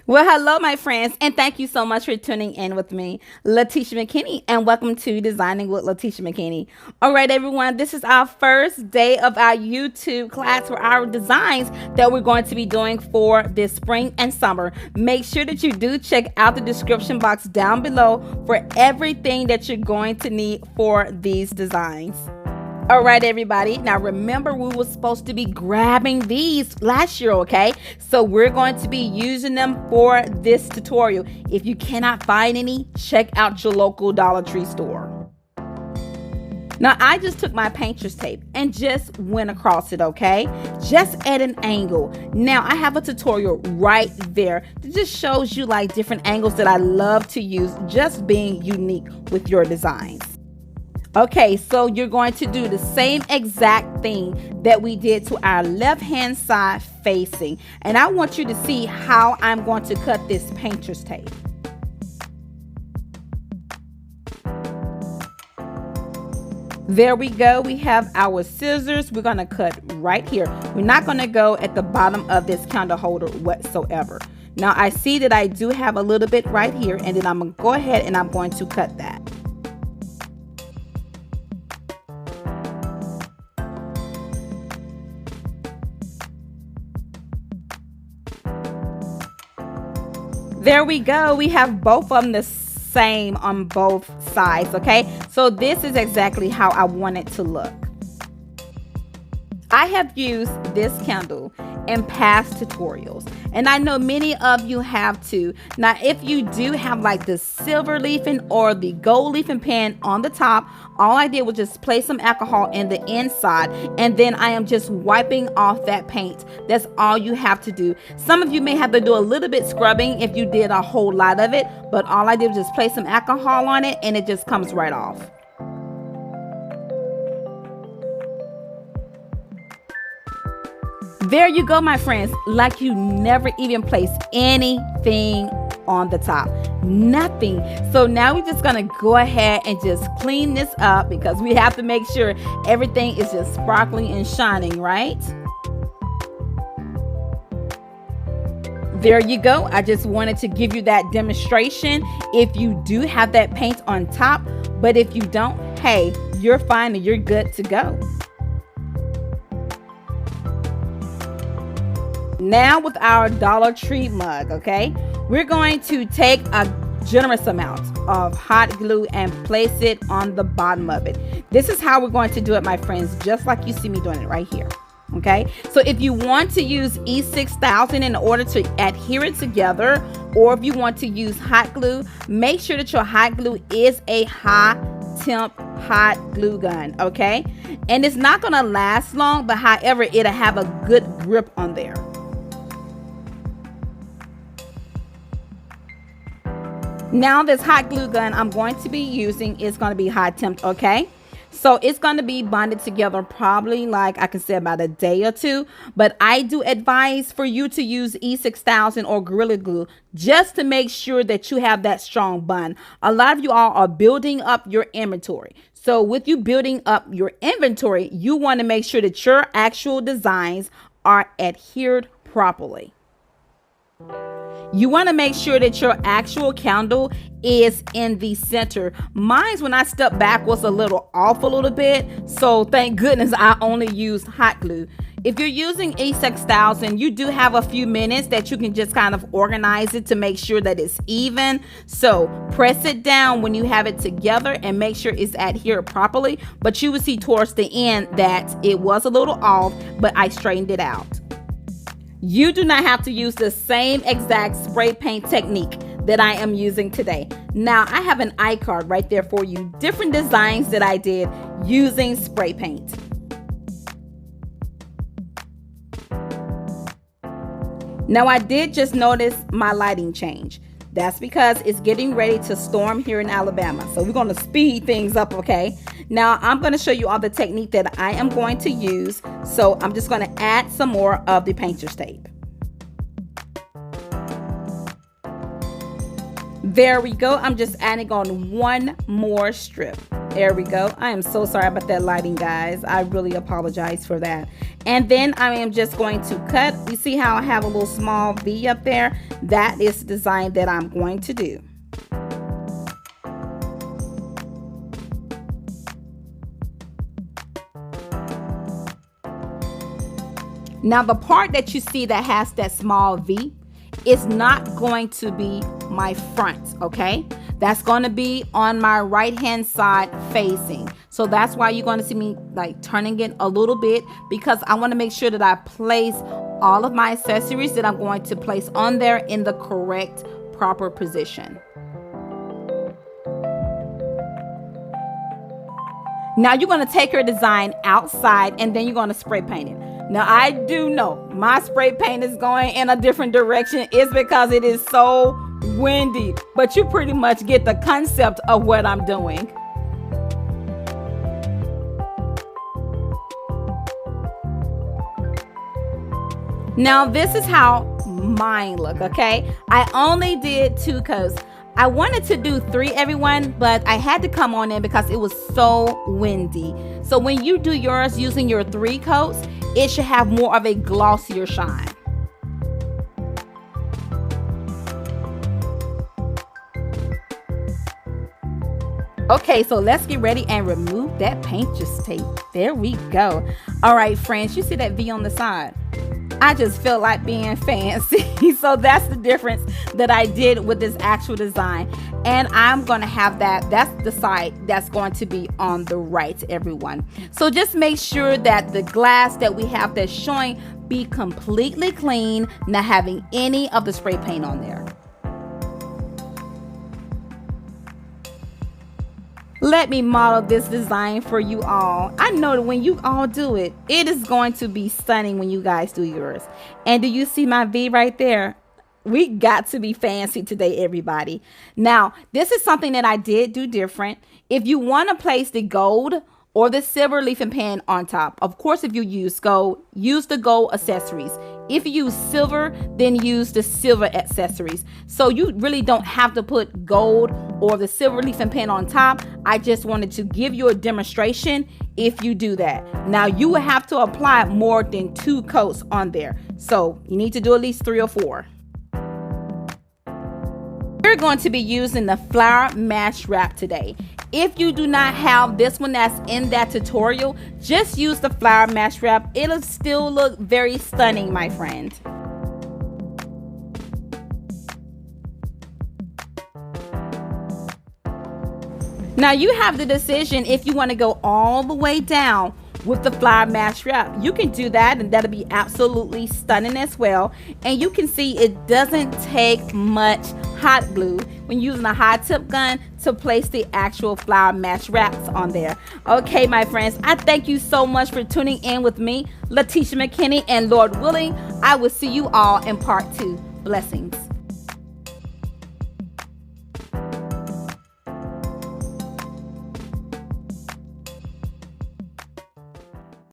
Well, hello, my friends, and thank you so much for tuning in with me, Latisha McKinney, and welcome to Designing with Latisha McKinney. All right, everyone, this is our first day of our YouTube class for our designs that we're going to be doing for this spring and summer. Make sure that you do check out the description box down below for everything that you're going to need for these designs. All right, everybody. Now, remember, we were supposed to be grabbing these last year, okay? So we're going to be using them for this tutorial. If you cannot find any, check out your local Dollar Tree store. Now, I just took my painter's tape and just went across it, okay? Just at an angle. Now, I have a tutorial right there that just shows you like different angles that I love to use, just being unique with your designs. Okay, so you're going to do the same exact thing that we did to our left-hand side facing. And I want you to see how I'm going to cut this painter's tape. There we go. We have our scissors. We're going to cut right here. We're not going to go at the bottom of this candle holder whatsoever. Now, I see that I do have a little bit right here, and then I'm going to go ahead and I'm going to cut that. There we go. We have both of them the same on both sides, okay? So this is exactly how I want it to look. I have used this candle in past tutorials, and I know many of you have too. Now, if you do have like the silver leafing or the gold leafing pen on the top, all I did was just place some alcohol in the inside, and then I am just wiping off that paint. That's all you have to do. Some of you may have to do a little bit scrubbing if you did a whole lot of it, but all I did was just place some alcohol on it and it just comes right off. There you go, my friends, like you never even placed anything on the top, nothing. So now we're just gonna go ahead and just clean this up because we have to make sure everything is just sparkling and shining, right? There you go. I just wanted to give you that demonstration if you do have that paint on top, but if you don't, hey, you're fine and you're good to go. Now with our Dollar Tree mug, okay, we're going to take a generous amount of hot glue and place it on the bottom of it. This is how we're going to do it, my friends, just like you see me doing it right here. Okay, so if you want to use E6000 in order to adhere it together, or if you want to use hot glue, make sure that your hot glue is a high temp hot glue gun, okay? And it's not going to last long, but however, it'll have a good grip on there. Now this hot glue gun I'm going to be using is going to be high temp, okay? So it's going to be bonded together probably like I can say about a day or two, but I do advise for you to use E6000 or Gorilla Glue just to make sure that you have that strong bond. A lot of you all are building up your inventory. So with you building up your inventory, you want to make sure that your actual designs are adhered properly. You want to make sure that your actual candle is in the center. Mine's, when I stepped back, was a little off a little bit. So thank goodness I only used hot glue. If you're using E6000, you do have a few minutes that you can just kind of organize it to make sure that it's even. So press it down when you have it together and make sure it's adhered properly. But you will see towards the end that it was a little off, but I straightened it out. You do not have to use the same exact spray paint technique that I am using today. Now, I have an iCard right there for you, different designs that I did using spray paint. Now, I did just notice my lighting change. That's because it's getting ready to storm here in Alabama. So we're going to speed things up, okay? Now, I'm going to show you all the technique that I am going to use. So I'm just going to add some more of the painter's tape. There we go. I'm just adding on one more strip. There we go. I am so sorry about that lighting, guys. I really apologize for that. And then I am just going to cut. You see how I have a little small V up there? That is the design that I'm going to do. Now the part that you see that has that small V is not going to be my front, okay? That's going to be on my right hand side facing. So that's why you're going to see me like turning it a little bit, because I want to make sure that I place all of my accessories that I'm going to place on there in the correct proper position. Now you're going to take your design outside and then you're going to spray paint it. Now I do know my spray paint is going in a different direction. It's because it is so windy, but you pretty much get the concept of what I'm doing. Now this is how mine look, okay? I only did 2 coats. I wanted to do 3, everyone, but I had to come on in because it was so windy. So when you do yours using your 3 coats, it should have more of a glossier shine. Okay, so let's get ready and remove that paint just tape. There we go. All right, friends, you see that V on the side? I just feel like being fancy. So that's the difference that I did with this actual design. And I'm going to have that. That's the side that's going to be on the right, everyone. So just make sure that the glass that we have that's showing be completely clean, not having any of the spray paint on there. Let me model this design for you all. I know that when you all do it, it is going to be stunning when you guys do yours. And do you see my V right there? We got to be fancy today, everybody. Now, this is something that I did do different. If you want to place the gold or the silver leaf and pen on top, of course, if you use gold, use the gold accessories. If you use silver, then use the silver accessories. So you really don't have to put gold or the silver leaf and pen on top. I just wanted to give you a demonstration if you do that. Now you will have to apply more than 2 coats on there. So you need to do at least 3 or 4. We're going to be using the flower match wrap today. If you do not have this one that's in that tutorial, just use the flower match wrap. It'll still look very stunning, my friend. Now you have the decision if you want to go all the way down with the flower match wrap. You can do that and that'll be absolutely stunning as well. And you can see it doesn't take much hot glue when using a high tip gun to place the actual flower match wraps on there. Okay, my friends, I thank you so much for tuning in with me, Latisha McKinney, and Lord willing, I will see you all in part 2. Blessings.